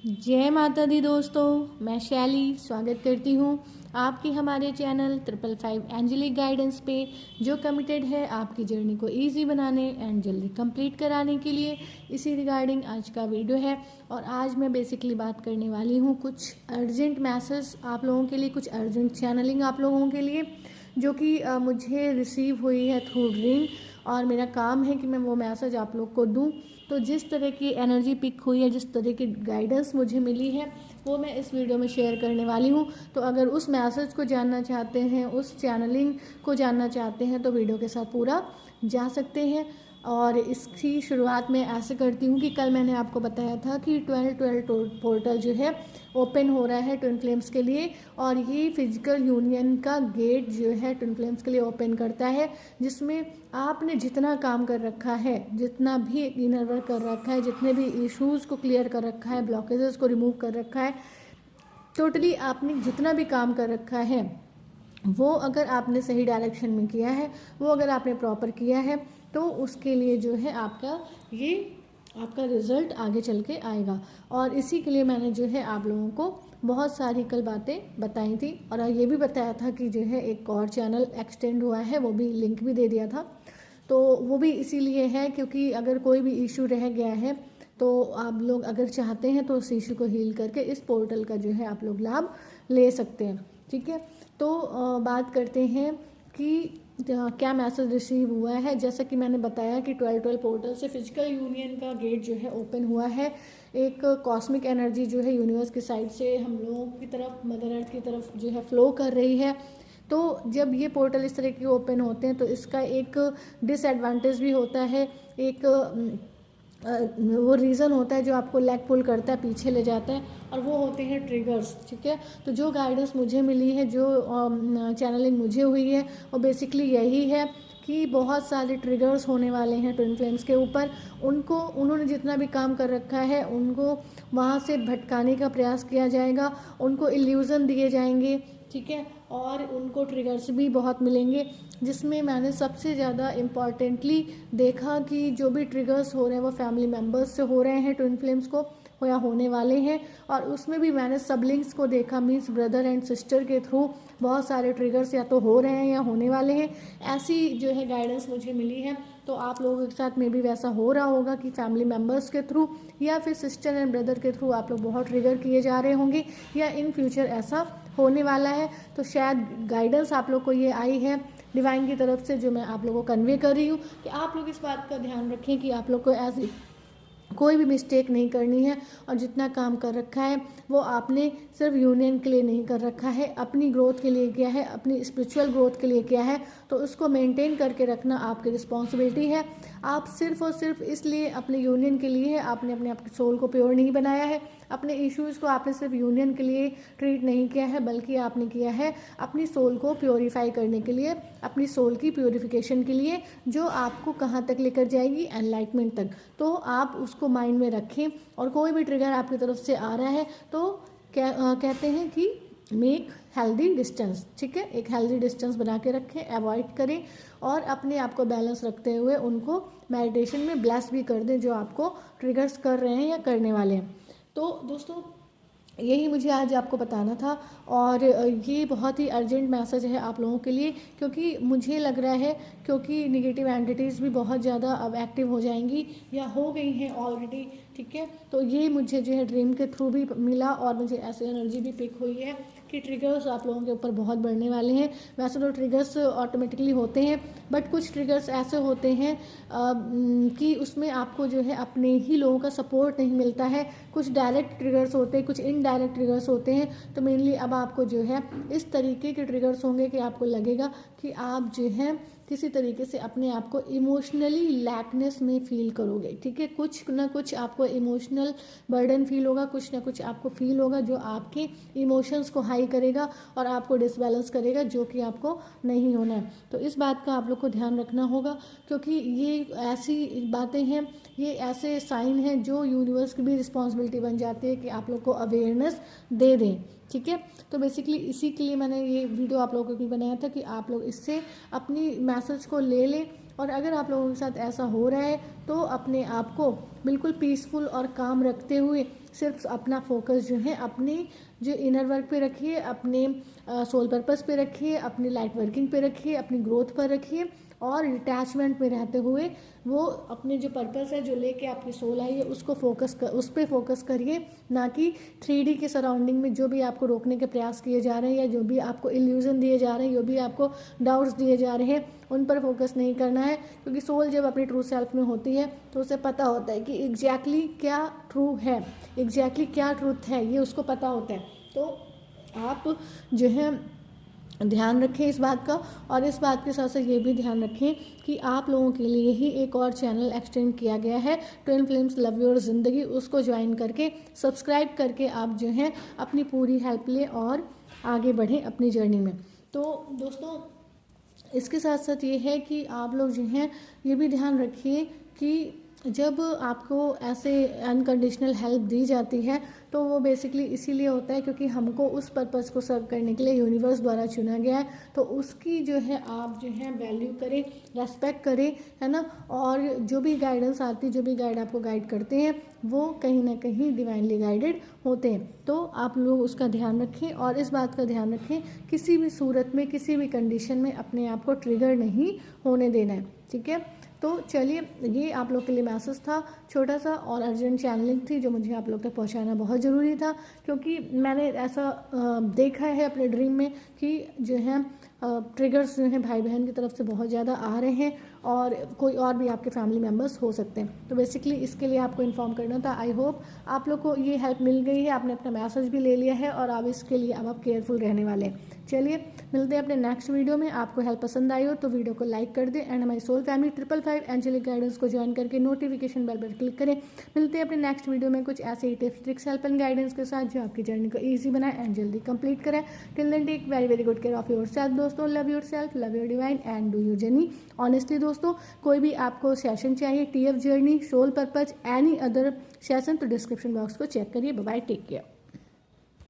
जय माता दी दोस्तों, मैं शैली स्वागत करती हूँ आपकी हमारे चैनल 555 एंजेलिक गाइडेंस पे, जो कमिटेड है आपकी जर्नी को इजी बनाने एंड जल्दी कंप्लीट कराने के लिए। इसी रिगार्डिंग आज का वीडियो है और आज मैं बेसिकली बात करने वाली हूँ कुछ अर्जेंट मैसेज आप लोगों के लिए, कुछ अर्जेंट चैनलिंग आप लोगों के लिए जो कि मुझे रिसीव हुई है थ्रू ड्रीम, और मेरा काम है कि मैं वो मैसेज आप लोग को दूँ। तो जिस तरह की एनर्जी पिक हुई है, जिस तरह की गाइडेंस मुझे मिली है, वो मैं इस वीडियो में शेयर करने वाली हूँ। तो अगर उस मैसेज को जानना चाहते हैं, उस चैनलिंग को जानना चाहते हैं, तो वीडियो के साथ पूरा जा सकते हैं। और इसकी शुरुआत मैं ऐसे करती हूँ कि कल मैंने आपको बताया था कि 12/12 पोर्टल जो है ओपन हो रहा है ट्विन फ्लेम्स के लिए, और ये फिजिकल यूनियन का गेट जो है ट्विन फ्लेम्स के लिए ओपन करता है, जिसमें आपने जितना काम कर रखा है, जितना भी इनर वर्क कर रखा है, जितने भी इश्यूज़ को क्लियर कर रखा है, ब्लॉकेजेस को रिमूव कर रखा है, टोटली आपने जितना भी काम कर रखा है, वो अगर आपने सही डायरेक्शन में किया है, वो अगर आपने प्रॉपर किया है, तो उसके लिए जो है आपका रिज़ल्ट आगे चल के आएगा। और इसी के लिए मैंने जो है आप लोगों को बहुत सारी कल बातें बताई थी, और ये भी बताया था कि जो है एक और चैनल एक्सटेंड हुआ है, वो भी लिंक भी दे दिया था। तो वो भी इसीलिए है क्योंकि अगर कोई भी इशू रह गया है, तो आप लोग अगर चाहते हैं तो उस इशू को हील करके इस पोर्टल का जो है आप लोग लाभ ले सकते हैं। ठीक है, तो बात करते हैं कि क्या मैसेज रिसीव हुआ है। जैसा कि मैंने बताया कि 12/12 पोर्टल से फिजिकल यूनियन का गेट जो है ओपन हुआ है। एक कॉस्मिक एनर्जी जो है यूनिवर्स की साइड से हम लोगों की तरफ, मदर अर्थ की तरफ जो है फ्लो कर रही है। तो जब ये पोर्टल इस तरह के ओपन होते हैं तो इसका एक डिसएडवांटेज भी होता है, एक वो रीज़न होता है जो आपको लेग पुल करता है, पीछे ले जाता है, और वो होते हैं ट्रिगर्स। ठीक है, तो जो गाइडेंस मुझे मिली है, जो चैनलिंग मुझे हुई है, वो बेसिकली यही है कि बहुत सारे ट्रिगर्स होने वाले हैं ट्विन फ्लेम्स के ऊपर। उन्होंने जितना भी काम कर रखा है, उनको वहाँ से भटकाने का प्रयास किया जाएगा, उनको इल्यूज़न दिए जाएंगे। ठीक है, और उनको ट्रिगर्स भी बहुत मिलेंगे, जिसमें मैंने सबसे ज़्यादा इम्पॉर्टेंटली देखा कि जो भी ट्रिगर्स हो रहे हैं वो फैमिली मेम्बर्स से हो रहे हैं ट्विन फ्लेम्स को, या होने वाले हैं। और उसमें भी मैंने सबलिंक्स को देखा, मीन्स ब्रदर एंड सिस्टर के थ्रू बहुत सारे ट्रिगर्स या तो हो रहे हैं या होने वाले हैं। ऐसी जो है गाइडेंस मुझे मिली है। तो आप लोगों के साथ में भी वैसा हो रहा होगा कि फैमिली मेम्बर्स के थ्रू या फिर सिस्टर एंड ब्रदर के थ्रू आप लोग बहुत ट्रिगर किए जा रहे होंगे, या इन फ्यूचर ऐसा होने वाला है। तो शायद गाइडेंस आप लोग को ये आई है डिवाइन की तरफ से, जो मैं आप लोगों को कन्वे कर रही हूँ कि आप लोग इस बात का ध्यान रखें कि आप लोग को ऐसी कोई भी मिस्टेक नहीं करनी है। और जितना काम कर रखा है वो आपने सिर्फ यूनियन के लिए नहीं कर रखा है, अपनी ग्रोथ के लिए किया है, अपनी स्पिरिचुअल ग्रोथ के लिए किया है। तो उसको मेंटेन करके रखना आपकी रिस्पॉन्सिबिलिटी है। आप सिर्फ और सिर्फ इसलिए अपने यूनियन के लिए है, आपने अपने आपके सोल को प्योर नहीं बनाया है, अपने इश्यूज़ को आपने सिर्फ यूनियन के लिए ट्रीट नहीं किया है, बल्कि आपने किया है अपनी सोल को प्योरीफाई करने के लिए, अपनी सोल की प्योरीफिकेशन के लिए, जो आपको कहाँ तक लेकर जाएगी, एनलाइटमेंट तक। तो आप उसको माइंड में रखें, और कोई भी ट्रिगर आपकी तरफ से आ रहा है तो कहते हैं कि मेक हेल्दी डिस्टेंस। ठीक है, एक हेल्दी डिस्टेंस बना के रखें, अवॉइड करें, और अपने आप को बैलेंस रखते हुए उनको मेडिटेशन में ब्लेस भी कर दें जो आपको ट्रिगर्स कर रहे हैं या करने वाले हैं। तो दोस्तों, यही मुझे आज आपको बताना था, और ये बहुत ही अर्जेंट मैसेज है आप लोगों के लिए, क्योंकि मुझे लग रहा है क्योंकि निगेटिव एंटिटीज़ भी बहुत ज़्यादा अब एक्टिव हो जाएंगी या हो गई हैं ऑलरेडी। ठीक है, तो ये मुझे जो है ड्रीम के थ्रू भी मिला, और मुझे ऐसी एनर्जी भी पिक हुई है कि ट्रिगर्स आप लोगों के ऊपर बहुत बढ़ने वाले हैं। वैसे तो ट्रिगर्स ऑटोमेटिकली होते हैं, बट कुछ ट्रिगर्स ऐसे होते हैं कि उसमें आपको जो है अपने ही लोगों का सपोर्ट नहीं मिलता है। कुछ डायरेक्ट ट्रिगर्स होते हैं, कुछ इनडायरेक्ट ट्रिगर्स होते हैं। तो मेनली अब आपको जो है इस तरीके के ट्रिगर्स होंगे कि आपको लगेगा कि आप जो है किसी तरीके से अपने आप को इमोशनली लैकनेस में फील करोगे। ठीक है, कुछ ना कुछ आपको इमोशनल बर्डन फील होगा, कुछ ना कुछ आपको फील होगा जो आपके इमोशंस को हाई करेगा और आपको डिसबैलेंस करेगा, जो कि आपको नहीं होना है। तो इस बात का आप लोग को ध्यान रखना होगा, क्योंकि ये ऐसी बातें हैं, ये ऐसे साइन हैं जो यूनिवर्स की भी रिस्पॉन्सिबिलिटी बन जाती है कि आप लोग को अवेयरनेस दे दें। ठीक है, तो बेसिकली इसी के लिए मैंने ये वीडियो आप लोगों के लिए बनाया था कि आप लोग इससे अपनी मैसेज को ले लें और अगर आप लोगों के साथ ऐसा हो रहा है तो अपने आप को बिल्कुल पीसफुल और काम रखते हुए सिर्फ अपना फोकस जो है अपने जो इनर वर्क पे रखिए, अपने सोल पर्पस पे रखिए, अपनी लाइट वर्किंग पे रखिए, अपनी ग्रोथ पर रखिए और डिटैचमेंट में रहते हुए वो अपने जो पर्पस है जो लेके आपकी सोल आई है उसको उस पर फोकस करिए, ना कि 3D के सराउंडिंग में जो भी आपको रोकने के प्रयास किए जा रहे हैं या जो भी आपको इल्यूजन दिए जा रहे हैं, जो भी आपको डाउट्स दिए जा रहे हैं, उन पर फोकस नहीं करना है। क्योंकि सोल जब अपनी ट्रू सेल्फ में होती है तो उसे पता होता है कि एग्जैक्टली क्या ट्रू है, एग्जैक्टली क्या ट्रूथ है, ये उसको पता होता है। तो आप जो है ध्यान रखें इस बात का, और इस बात के साथ साथ ये भी ध्यान रखें कि आप लोगों के लिए ही एक और चैनल एक्सटेंड किया गया है, ट्विन फ्लेम्स लव योर ज़िंदगी। उसको ज्वाइन करके सब्सक्राइब करके आप जो हैं अपनी पूरी हेल्प लें और आगे बढ़ें अपनी जर्नी में। तो दोस्तों इसके साथ साथ ये है कि आप लोग जो हैं ये भी ध्यान रखिए कि जब आपको ऐसे अनकंडीशनल हेल्प दी जाती है तो वो बेसिकली इसीलिए होता है क्योंकि हमको उस पर्पस को सर्व करने के लिए यूनिवर्स द्वारा चुना गया है। तो उसकी जो है आप जो है वैल्यू करें, रेस्पेक्ट करें, है ना। और जो भी गाइडेंस आती है, जो भी गाइड आपको गाइड करते हैं वो कहीं ना कहीं डिवाइनली गाइडेड होते हैं। तो आप लोग उसका ध्यान रखें और इस बात का ध्यान रखें किसी भी सूरत में, किसी भी कंडीशन में अपने आप को ट्रिगर नहीं होने देना है, ठीक है। तो चलिए, ये आप लोग के लिए मैसेज था, छोटा सा और अर्जेंट चैनलिंग थी जो मुझे आप लोग तक पहुंचाना बहुत ज़रूरी था। क्योंकि मैंने ऐसा देखा है अपने ड्रीम में कि जो है ट्रिगर्स जो हैं भाई बहन की तरफ से बहुत ज़्यादा आ रहे हैं और कोई और भी आपके फैमिली मेम्बर्स हो सकते हैं। तो बेसिकली इसके लिए आपको इन्फॉर्म करना था। आई होप आप लोग को ये हेल्प मिल गई है, आपने अपना मैसेज भी ले लिया है और अब इसके लिए अब आप केयरफुल रहने वाले हैं। चलिए मिलते हैं अपने नेक्स्ट वीडियो में। आपको हेल्प पसंद आई हो तो वीडियो को लाइक कर दें एंड हमारी सोल फैमिली 555 एंजेलिक गाइडेंस को ज्वाइन करके नोटिफिकेशन बेल पर क्लिक करें। मिलते हैं अपने नेक्स्ट वीडियो में कुछ ऐसे ही tips, tricks, help and guidance के साथ जो आपकी जर्नी को ईजी बनाए एंड जल्दी कंप्लीट करें। Till then take very very good care of your self दोस्तों। Love your self, love your divine and do your journey honestly दोस्तों। कोई भी आपको सेशन चाहिए, TF journey, soul purpose, any other session, तो description box को check करिए। Bye bye, take care.